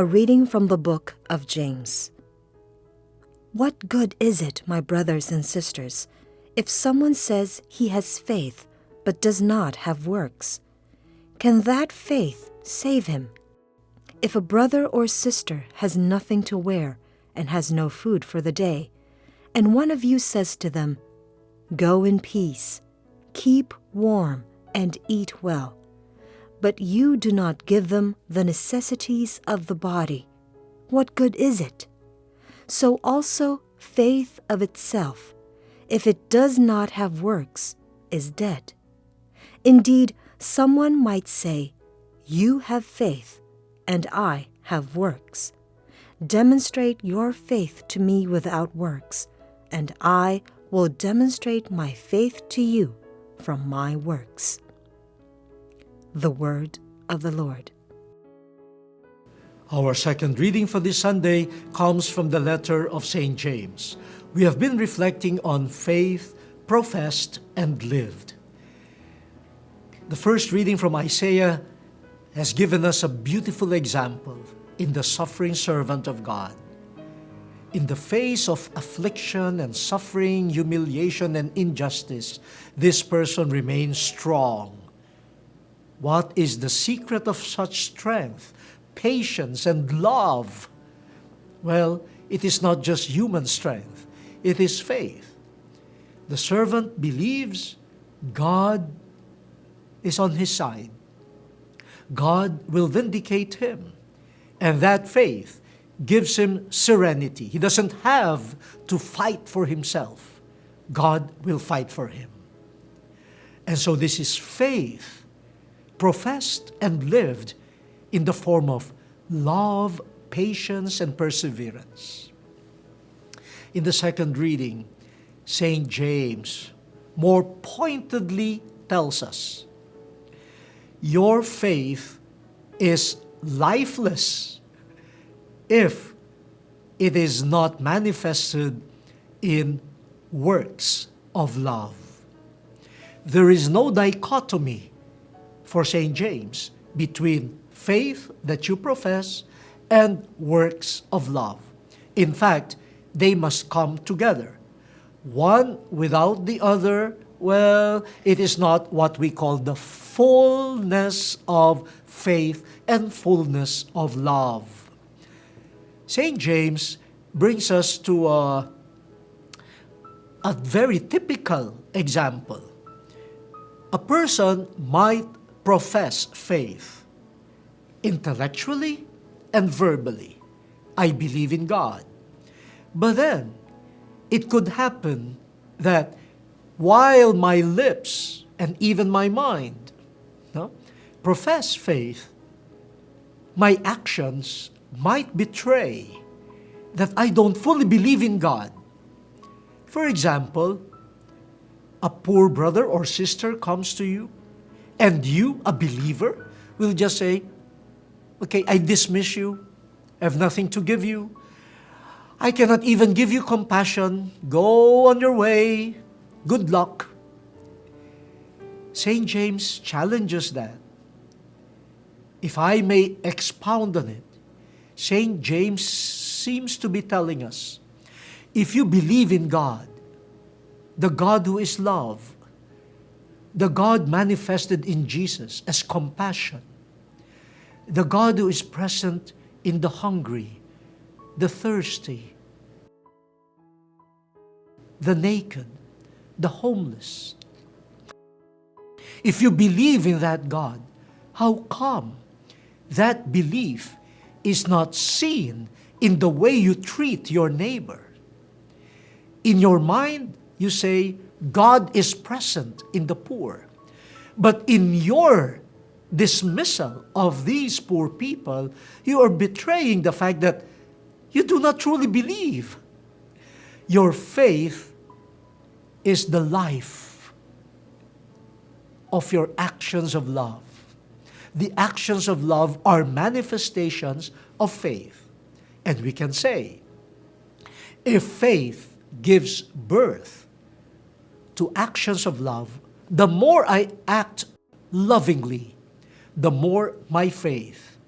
A reading from the book of James. What good is it, my brothers and sisters, if someone says he has faith but does not have works? Can that faith save him? If a brother or sister has nothing to wear and has no food for the day, and one of you says to them, "Go in peace, keep warm, and eat well," but you do not give them the necessities of the body, what good is it? So also faith of itself, if it does not have works, is dead. Indeed, someone might say, "You have faith, and I have works. Demonstrate your faith to me without works, and I will demonstrate my faith to you from my works." The word of the Lord. Our second reading for this Sunday comes from the letter of St. James. We have been reflecting on faith professed and lived. The first reading from Isaiah has given us a beautiful example in the suffering servant of God. In the face of affliction and suffering, humiliation and injustice, this person remains strong. What is the secret of such strength, patience, and love? Well, it is not just human strength. It is faith. The servant believes God is on his side. God will vindicate him. And that faith gives him serenity. He doesn't have to fight for himself. God will fight for him. And so this is faith professed and lived in the form of love, patience, and perseverance. In the second reading, St. James more pointedly tells us, your faith is lifeless if it is not manifested in works of love. There is no dichotomy for St. James between faith that you profess and works of love. In fact, they must come together. One without the other, well, it is not what we call the fullness of faith and fullness of love. St. James brings us to a very typical example. A person might profess faith intellectually and verbally. I believe in God. But then, it could happen that while my lips and even my mind profess faith, my actions might betray that I don't fully believe in God. For example, a poor brother or sister comes to you, and you, a believer, will just say, "Okay, I dismiss you. I have nothing to give you. I cannot even give you compassion. Go on your way. Good luck." St. James challenges that. If I may expound on it, St. James seems to be telling us, if you believe in God, the God who is love, the God manifested in Jesus as compassion, the God who is present in the hungry, the thirsty, the naked, the homeless. If you believe in that God, how come that belief is not seen in the way you treat your neighbor? In your mind, you say, God is present in the poor. But in your dismissal of these poor people, you are betraying the fact that you do not truly believe. Your faith is the life of your actions of love. The actions of love are manifestations of faith. And we can say, if faith gives birth to actions of love, the more I act lovingly, the more my faith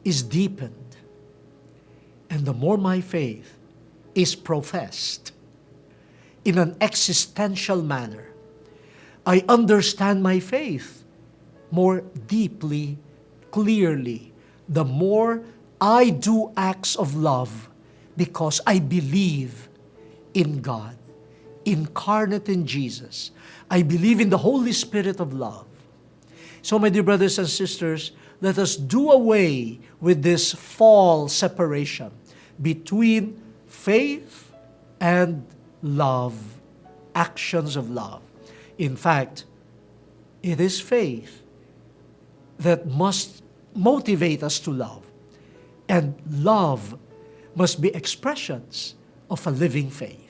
is deepened, and the more my faith is professed in an existential manner, I understand my faith more deeply, clearly, the more I do acts of love because I believe in God, incarnate in Jesus. I believe in the Holy Spirit of love. So, my dear brothers and sisters, let us do away with this false separation between faith and love, actions of love. In fact, it is faith that must motivate us to love, and love must be expressions of a living faith.